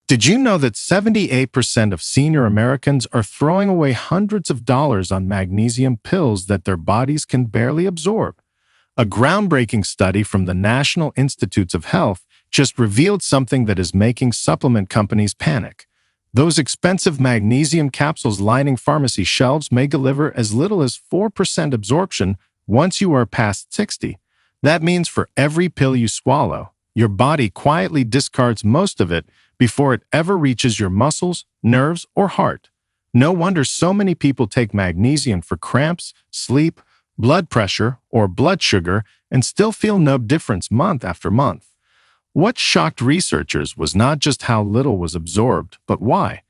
Did you know that 78% of senior Americans are throwing away hundreds of dollars on magnesium pills that their bodies can barely absorb? A groundbreaking study from the National Institutes of Health just revealed something that is making supplement companies panic. Those expensive magnesium capsules lining pharmacy shelves may deliver as little as 4% absorption once you are past 60. That means for every pill you swallow, your body quietly discards most of it before it ever reaches your muscles, nerves, or heart. No wonder so many people take magnesium for cramps, sleep, blood pressure, or blood sugar and still feel no difference month after month. What shocked researchers was not just how little was absorbed, but why.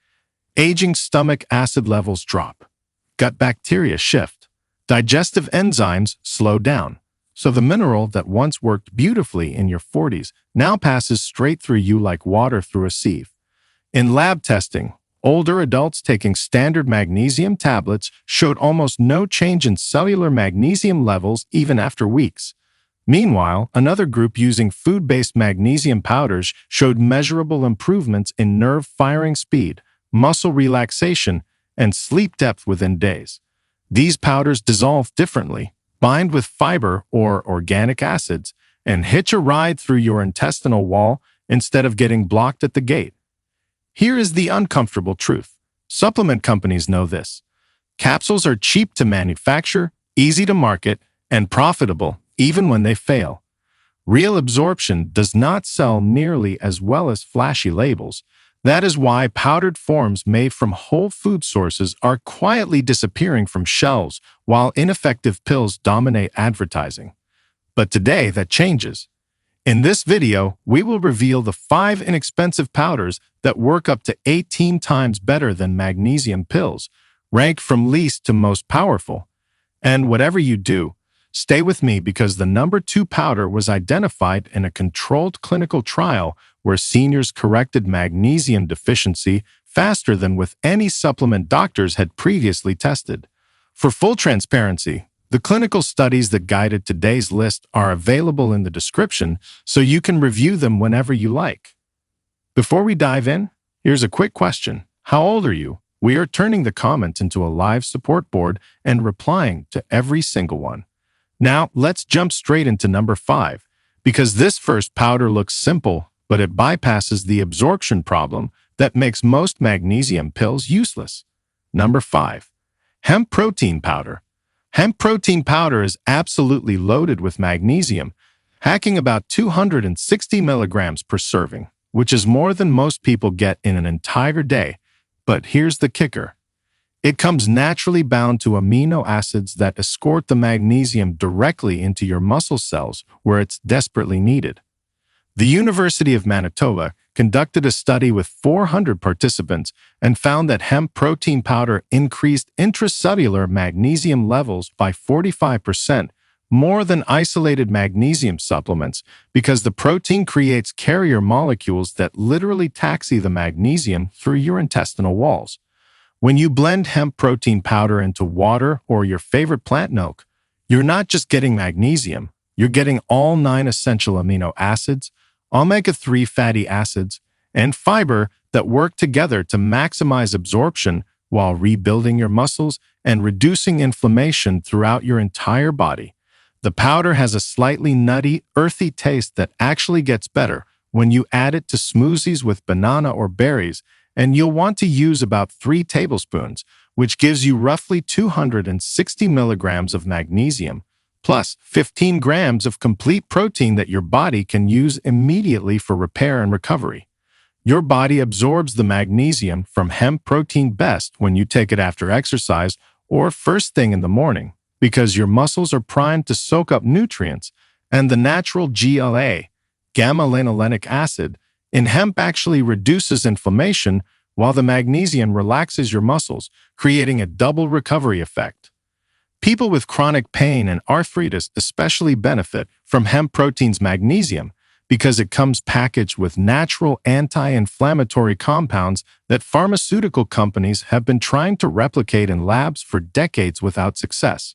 Aging stomach acid levels drop. Gut bacteria shift. Digestive enzymes slow down. So the mineral that once worked beautifully in your 40s now passes straight through you like water through a sieve. In lab testing, older adults taking standard magnesium tablets showed almost no change in cellular magnesium levels even after weeks. Meanwhile, another group using food-based magnesium powders showed measurable improvements in nerve firing speed, muscle relaxation, and sleep depth within days. These powders dissolve differently, bind with fiber or organic acids, and hitch a ride through your intestinal wall instead of getting blocked at the gate. Here is the uncomfortable truth. Supplement companies know this. Capsules are cheap to manufacture, easy to market, and profitable even when they fail. Real absorption does not sell nearly as well as flashy labels. That is why powdered forms made from whole food sources are quietly disappearing from shelves while ineffective pills dominate advertising. But today that changes. In this video, we will reveal the 5 inexpensive powders that work up to 18 times better than magnesium pills, ranked from least to most powerful. And whatever you do, stay with me because the number 2 powder was identified in a controlled clinical trial where seniors corrected magnesium deficiency faster than with any supplement doctors had previously tested. For full transparency, the clinical studies that guided today's list are available in the description so you can review them whenever you like. Before we dive in, here's a quick question. How old are you? We are turning the comments into a live support board and replying to every single one. Now, let's jump straight into number 5, because this first powder looks simple, but it bypasses the absorption problem that makes most magnesium pills useless. Number 5. Hemp protein powder. Hemp protein powder is absolutely loaded with magnesium, packing about 260 milligrams per serving, which is more than most people get in an entire day. But here's the kicker. It comes naturally bound to amino acids that escort the magnesium directly into your muscle cells where it's desperately needed. The University of Manitoba conducted a study with 400 participants and found that hemp protein powder increased intracellular magnesium levels by 45%, more than isolated magnesium supplements, because the protein creates carrier molecules that literally taxi the magnesium through your intestinal walls. When you blend hemp protein powder into water or your favorite plant milk, you're not just getting magnesium, you're getting all 9 essential amino acids, omega-3 fatty acids, and fiber that work together to maximize absorption while rebuilding your muscles and reducing inflammation throughout your entire body. The powder has a slightly nutty, earthy taste that actually gets better when you add it to smoothies with banana or berries, and you'll want to use about 3 tablespoons, which gives you roughly 260 milligrams of magnesium, plus 15 grams of complete protein that your body can use immediately for repair and recovery. Your body absorbs the magnesium from hemp protein best when you take it after exercise or first thing in the morning, because your muscles are primed to soak up nutrients, and the natural GLA, gamma-linolenic acid, in hemp actually reduces inflammation while the magnesium relaxes your muscles, creating a double recovery effect. People with chronic pain and arthritis especially benefit from hemp protein's magnesium because it comes packaged with natural anti-inflammatory compounds that pharmaceutical companies have been trying to replicate in labs for decades without success.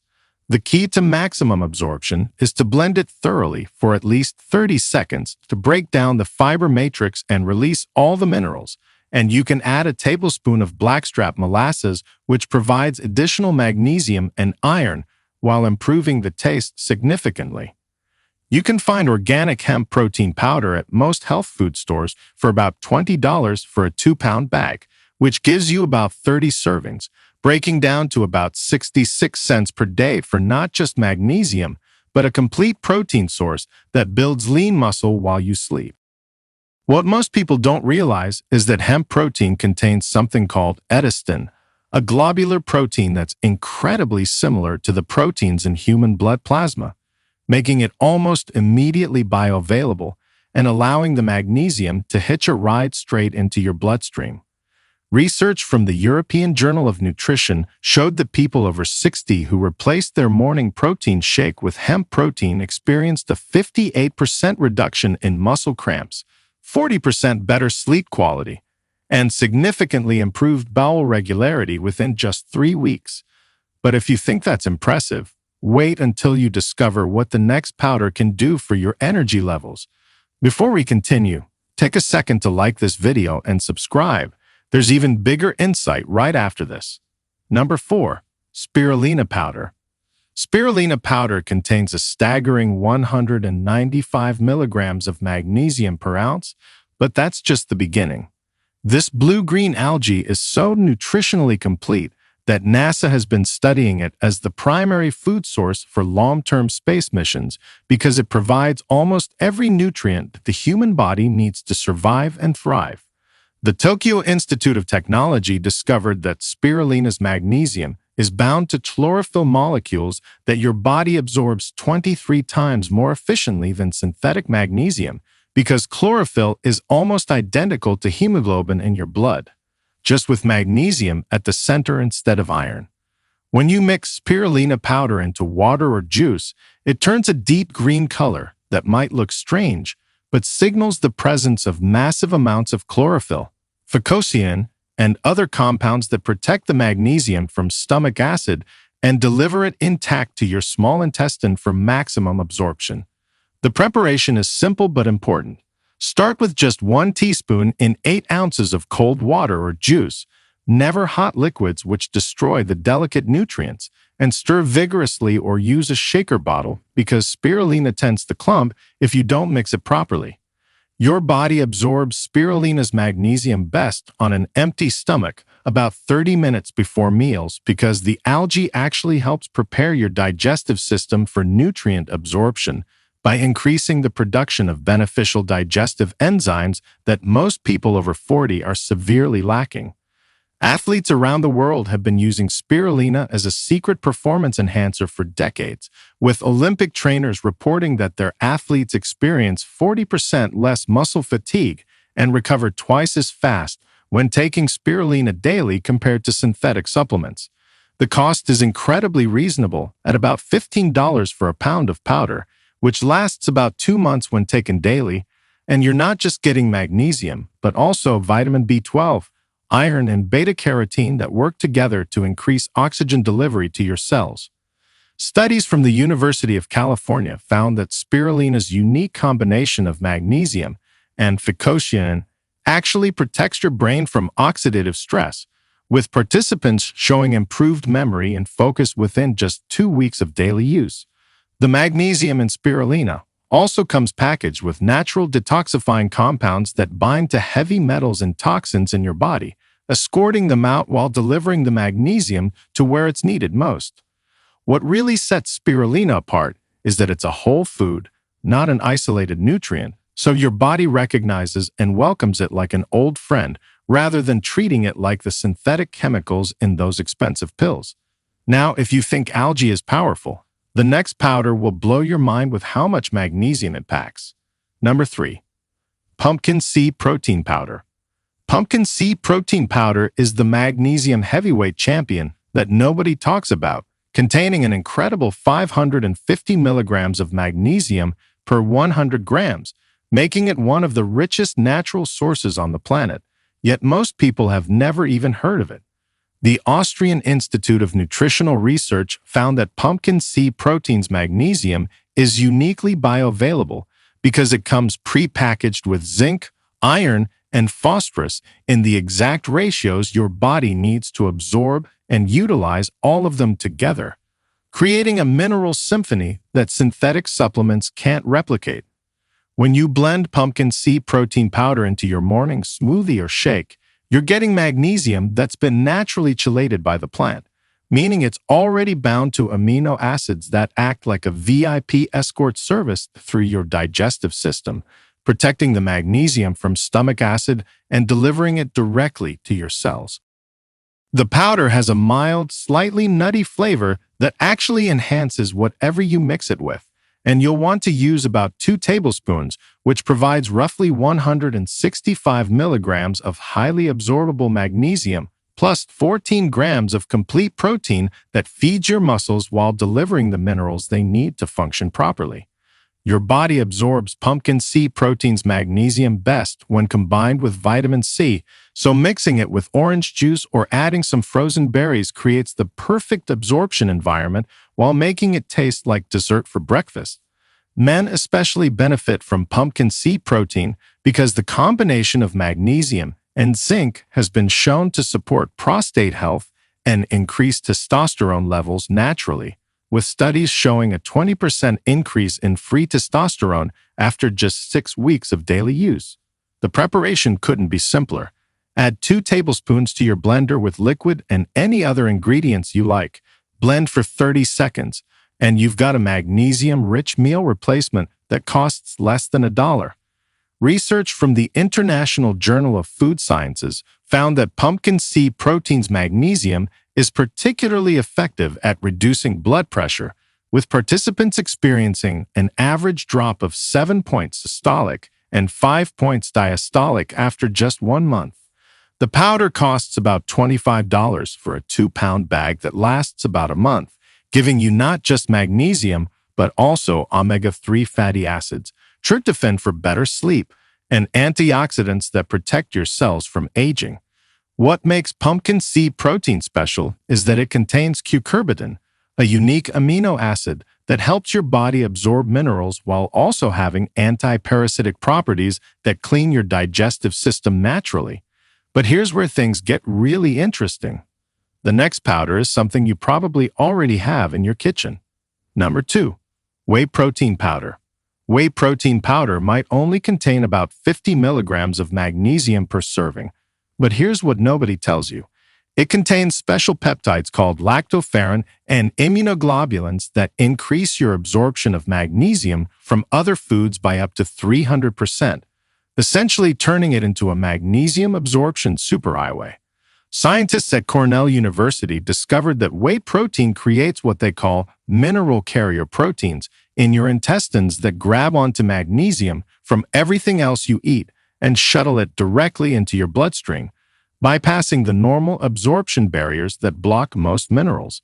The key to maximum absorption is to blend it thoroughly for at least 30 seconds to break down the fiber matrix and release all the minerals. And you can add a tablespoon of blackstrap molasses, which provides additional magnesium and iron while improving the taste significantly. You can find organic hemp protein powder at most health food stores for about $20 for a 2-pound bag, which gives you about 30 servings, breaking down to about 66 cents per day for not just magnesium, but a complete protein source that builds lean muscle while you sleep. What most people don't realize is that hemp protein contains something called edestin, a globular protein that's incredibly similar to the proteins in human blood plasma, making it almost immediately bioavailable and allowing the magnesium to hitch a ride straight into your bloodstream. Research from the European Journal of Nutrition showed that people over 60 who replaced their morning protein shake with hemp protein experienced a 58% reduction in muscle cramps, 40% better sleep quality, and significantly improved bowel regularity within just 3 weeks. But if you think that's impressive, wait until you discover what the next powder can do for your energy levels. Before we continue, take a second to like this video and subscribe. There's even bigger insight right after this. Number 4. Spirulina powder. Spirulina powder contains a staggering 195 milligrams of magnesium per ounce, but that's just the beginning. This blue-green algae is so nutritionally complete that NASA has been studying it as the primary food source for long-term space missions because it provides almost every nutrient that the human body needs to survive and thrive. The Tokyo Institute of Technology discovered that spirulina's magnesium is bound to chlorophyll molecules that your body absorbs 23 times more efficiently than synthetic magnesium because chlorophyll is almost identical to hemoglobin in your blood, just with magnesium at the center instead of iron. When you mix spirulina powder into water or juice, it turns a deep green color that might look strange, but signals the presence of massive amounts of chlorophyll, phycocyanin, and other compounds that protect the magnesium from stomach acid and deliver it intact to your small intestine for maximum absorption. The preparation is simple but important. Start with just 1 teaspoon in 8 ounces of cold water or juice, never hot liquids which destroy the delicate nutrients, and stir vigorously or use a shaker bottle because spirulina tends to clump if you don't mix it properly. Your body absorbs spirulina's magnesium best on an empty stomach about 30 minutes before meals because the algae actually helps prepare your digestive system for nutrient absorption by increasing the production of beneficial digestive enzymes that most people over 40 are severely lacking. Athletes around the world have been using spirulina as a secret performance enhancer for decades, with Olympic trainers reporting that their athletes experience 40% less muscle fatigue and recover twice as fast when taking spirulina daily compared to synthetic supplements. The cost is incredibly reasonable at about $15 for a pound of powder, which lasts about 2 months when taken daily, and you're not just getting magnesium, but also vitamin B12, iron, and beta-carotene that work together to increase oxygen delivery to your cells. Studies from the University of California found that spirulina's unique combination of magnesium and phycocyanin actually protects your brain from oxidative stress, with participants showing improved memory and focus within just 2 weeks of daily use. The magnesium in spirulina also comes packaged with natural detoxifying compounds that bind to heavy metals and toxins in your body, escorting them out while delivering the magnesium to where it's needed most. What really sets spirulina apart is that it's a whole food, not an isolated nutrient, so your body recognizes and welcomes it like an old friend rather than treating it like the synthetic chemicals in those expensive pills. Now, if you think algae is powerful, the next powder will blow your mind with how much magnesium it packs. Number 3. Pumpkin seed protein powder. Pumpkin seed protein powder is the magnesium heavyweight champion that nobody talks about, containing an incredible 550 milligrams of magnesium per 100 grams, making it one of the richest natural sources on the planet, yet most people have never even heard of it. The Austrian Institute of Nutritional Research found that pumpkin seed protein's magnesium is uniquely bioavailable because it comes pre-packaged with zinc, iron, and phosphorus in the exact ratios your body needs to absorb and utilize all of them together, creating a mineral symphony that synthetic supplements can't replicate. When you blend pumpkin seed protein powder into your morning smoothie or shake, you're getting magnesium that's been naturally chelated by the plant, meaning it's already bound to amino acids that act like a VIP escort service through your digestive system, protecting the magnesium from stomach acid and delivering it directly to your cells. The powder has a mild, slightly nutty flavor that actually enhances whatever you mix it with, and you'll want to use about 2 tablespoons, which provides roughly 165 milligrams of highly absorbable magnesium, plus 14 grams of complete protein that feeds your muscles while delivering the minerals they need to function properly. Your body absorbs pumpkin seed protein's magnesium best when combined with vitamin C, so mixing it with orange juice or adding some frozen berries creates the perfect absorption environment while making it taste like dessert for breakfast. Men especially benefit from pumpkin seed protein because the combination of magnesium and zinc has been shown to support prostate health and increase testosterone levels naturally, with studies showing a 20% increase in free testosterone after just 6 weeks of daily use. The preparation couldn't be simpler. Add 2 tablespoons to your blender with liquid and any other ingredients you like. Blend for 30 seconds, and you've got a magnesium-rich meal replacement that costs less than $1. Research from the International Journal of Food Sciences found that pumpkin seed protein's magnesium is particularly effective at reducing blood pressure, with participants experiencing an average drop of 7 points systolic and 5 points diastolic after just 1 month. The powder costs about $25 for a 2-pound bag that lasts about a month, giving you not just magnesium, but also omega-3 fatty acids, tryptophan for better sleep, and antioxidants that protect your cells from aging. What makes pumpkin seed protein special is that it contains cucurbitin, a unique amino acid that helps your body absorb minerals while also having anti-parasitic properties that clean your digestive system naturally. But here's where things get really interesting. The next powder is something you probably already have in your kitchen. Number 2, whey protein powder. Whey protein powder might only contain about 50 milligrams of magnesium per serving, but here's what nobody tells you. It contains special peptides called lactoferrin and immunoglobulins that increase your absorption of magnesium from other foods by up to 300%, essentially turning it into a magnesium absorption superhighway. Scientists at Cornell University discovered that whey protein creates what they call mineral carrier proteins in your intestines that grab onto magnesium from everything else you eat and shuttle it directly into your bloodstream, bypassing the normal absorption barriers that block most minerals.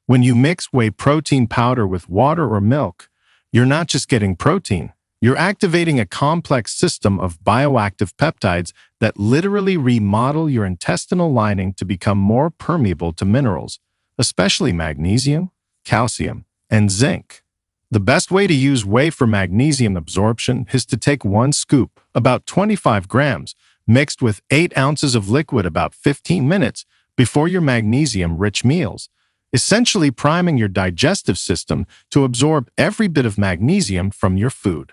When you mix whey protein powder with water or milk, you're not just getting protein, you're activating a complex system of bioactive peptides that literally remodel your intestinal lining to become more permeable to minerals, especially magnesium, calcium, and zinc. The best way to use whey for magnesium absorption is to take 1 scoop, about 25 grams, mixed with 8 ounces of liquid about 15 minutes before your magnesium-rich meals, essentially priming your digestive system to absorb every bit of magnesium from your food.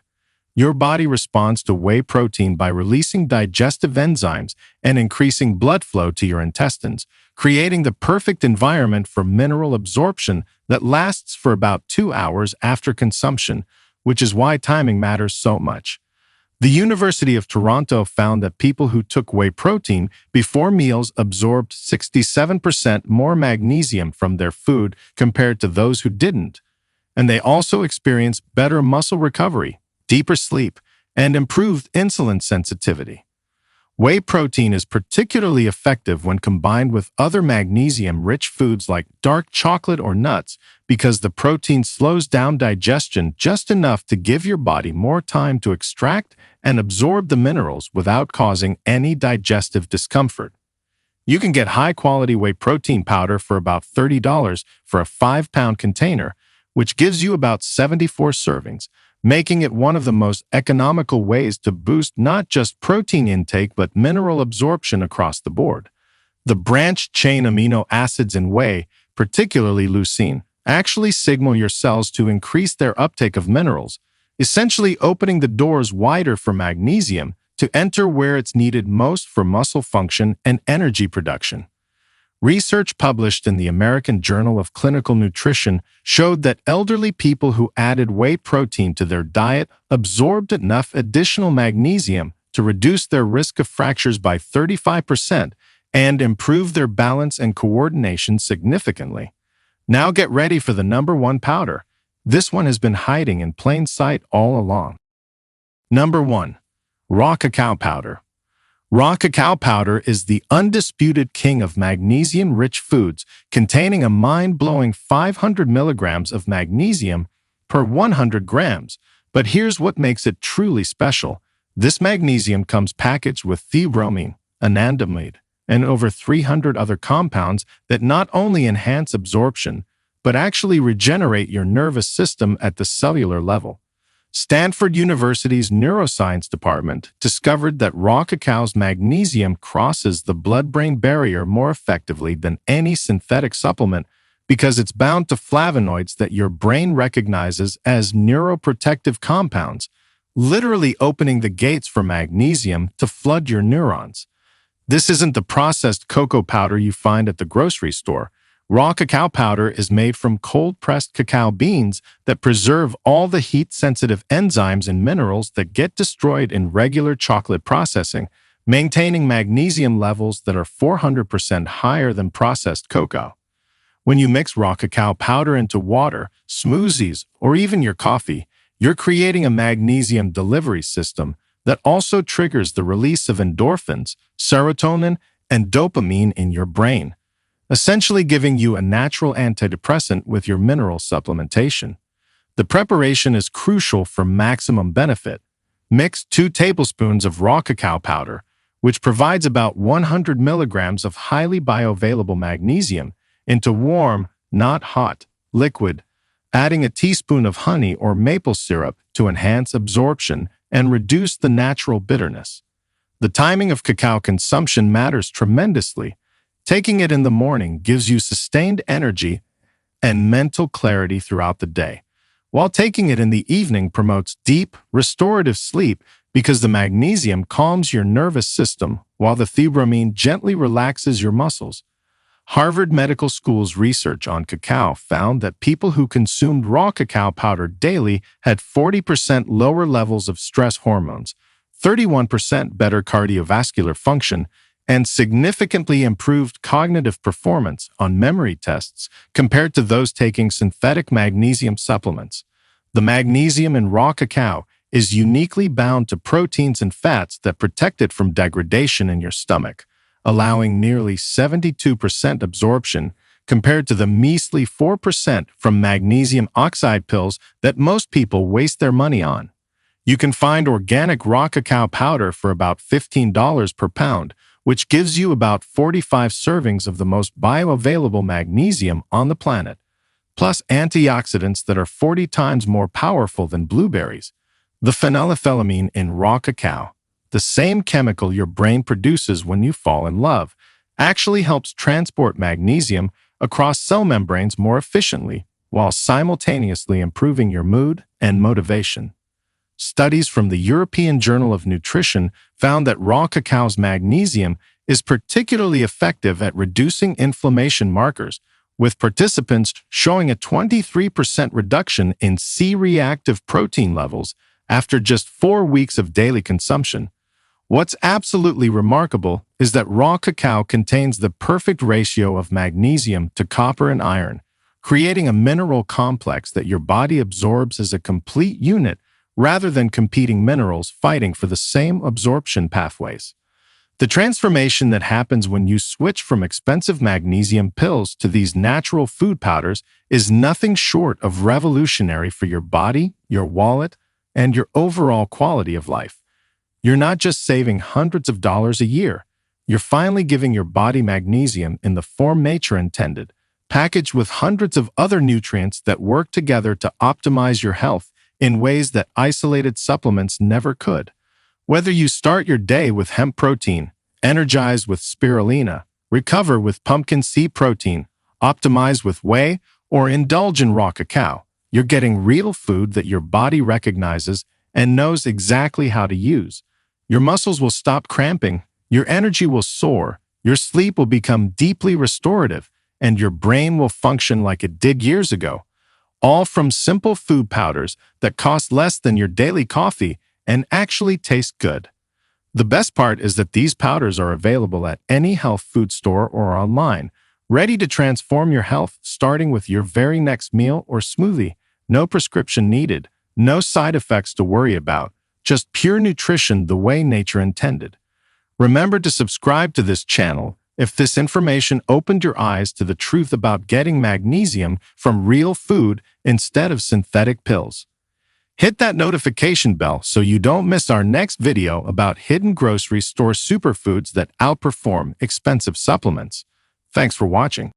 Your body responds to whey protein by releasing digestive enzymes and increasing blood flow to your intestines, creating the perfect environment for mineral absorption that lasts for about 2 hours after consumption, which is why timing matters so much. The University of Toronto found that people who took whey protein before meals absorbed 67% more magnesium from their food compared to those who didn't, and they also experienced better muscle recovery, deeper sleep, and improved insulin sensitivity. Whey protein is particularly effective when combined with other magnesium-rich foods like dark chocolate or nuts because the protein slows down digestion just enough to give your body more time to extract and absorb the minerals without causing any digestive discomfort. You can get high-quality whey protein powder for about $30 for a 5-pound container, which gives you about 74 servings, making it one of the most economical ways to boost not just protein intake but mineral absorption across the board. The branched-chain amino acids in whey, particularly leucine, actually signal your cells to increase their uptake of minerals, essentially opening the doors wider for magnesium to enter where it's needed most for muscle function and energy production. Research published in the American Journal of Clinical Nutrition showed that elderly people who added whey protein to their diet absorbed enough additional magnesium to reduce their risk of fractures by 35% and improve their balance and coordination significantly. Now get ready for the number one powder. This one has been hiding in plain sight all along. Number 1. Raw cacao powder. Raw cacao powder is the undisputed king of magnesium-rich foods, containing a mind-blowing 500 milligrams of magnesium per 100 grams. But here's what makes it truly special. This magnesium comes packaged with theobromine, anandamide, and over 300 other compounds that not only enhance absorption, but actually regenerate your nervous system at the cellular level. Stanford University's neuroscience department discovered that raw cacao's magnesium crosses the blood-brain barrier more effectively than any synthetic supplement because it's bound to flavonoids that your brain recognizes as neuroprotective compounds, literally opening the gates for magnesium to flood your neurons. This isn't the processed cocoa powder you find at the grocery store. Raw cacao powder is made from cold-pressed cacao beans that preserve all the heat-sensitive enzymes and minerals that get destroyed in regular chocolate processing, maintaining magnesium levels that are 400% higher than processed cocoa. When you mix raw cacao powder into water, smoothies, or even your coffee, you're creating a magnesium delivery system that also triggers the release of endorphins, serotonin, and dopamine in your brain, essentially giving you a natural antidepressant with your mineral supplementation. The preparation is crucial for maximum benefit. Mix 2 tablespoons of raw cacao powder, which provides about 100 milligrams of highly bioavailable magnesium, into warm, not hot, liquid, adding a teaspoon of honey or maple syrup to enhance absorption and reduce the natural bitterness. The timing of cacao consumption matters tremendously. Taking it in the morning gives you sustained energy and mental clarity throughout the day, while taking it in the evening promotes deep, restorative sleep because the magnesium calms your nervous system while the theobromine gently relaxes your muscles. Harvard Medical School's research on cacao found that people who consumed raw cacao powder daily had 40% lower levels of stress hormones, 31% better cardiovascular function, and significantly improved cognitive performance on memory tests compared to those taking synthetic magnesium supplements. The magnesium in raw cacao is uniquely bound to proteins and fats that protect it from degradation in your stomach, allowing nearly 72% absorption compared to the measly 4% from magnesium oxide pills that most people waste their money on. You can find organic raw cacao powder for about $15 per pound, which gives you about 45 servings of the most bioavailable magnesium on the planet, plus antioxidants that are 40 times more powerful than blueberries. The phenylethylamine in raw cacao, the same chemical your brain produces when you fall in love, actually helps transport magnesium across cell membranes more efficiently, while simultaneously improving your mood and motivation. Studies from the European Journal of Nutrition found that raw cacao's magnesium is particularly effective at reducing inflammation markers, with participants showing a 23% reduction in C-reactive protein levels after just 4 weeks of daily consumption. What's absolutely remarkable is that raw cacao contains the perfect ratio of magnesium to copper and iron, creating a mineral complex that your body absorbs as a complete unit rather than competing minerals fighting for the same absorption pathways. The transformation that happens when you switch from expensive magnesium pills to these natural food powders is nothing short of revolutionary for your body, your wallet, and your overall quality of life. You're not just saving hundreds of dollars a year, You're finally giving your body magnesium in the form nature intended, packaged with hundreds of other nutrients that work together to optimize your health in ways that isolated supplements never could. Whether you start your day with hemp protein, energize with spirulina, recover with pumpkin seed protein, optimize with whey, or indulge in raw cacao, you're getting real food that your body recognizes and knows exactly how to use. Your muscles will stop cramping, your energy will soar, your sleep will become deeply restorative, and your brain will function like it did years ago. All from simple food powders that cost less than your daily coffee and actually taste good. The best part is that these powders are available at any health food store or online, ready to transform your health starting with your very next meal or smoothie. No prescription needed, no side effects to worry about, just pure nutrition the way nature intended. Remember to subscribe to this channel if this information opened your eyes to the truth about getting magnesium from real food instead of synthetic pills. Hit that notification bell so you don't miss our next video about hidden grocery store superfoods that outperform expensive supplements. Thanks for watching.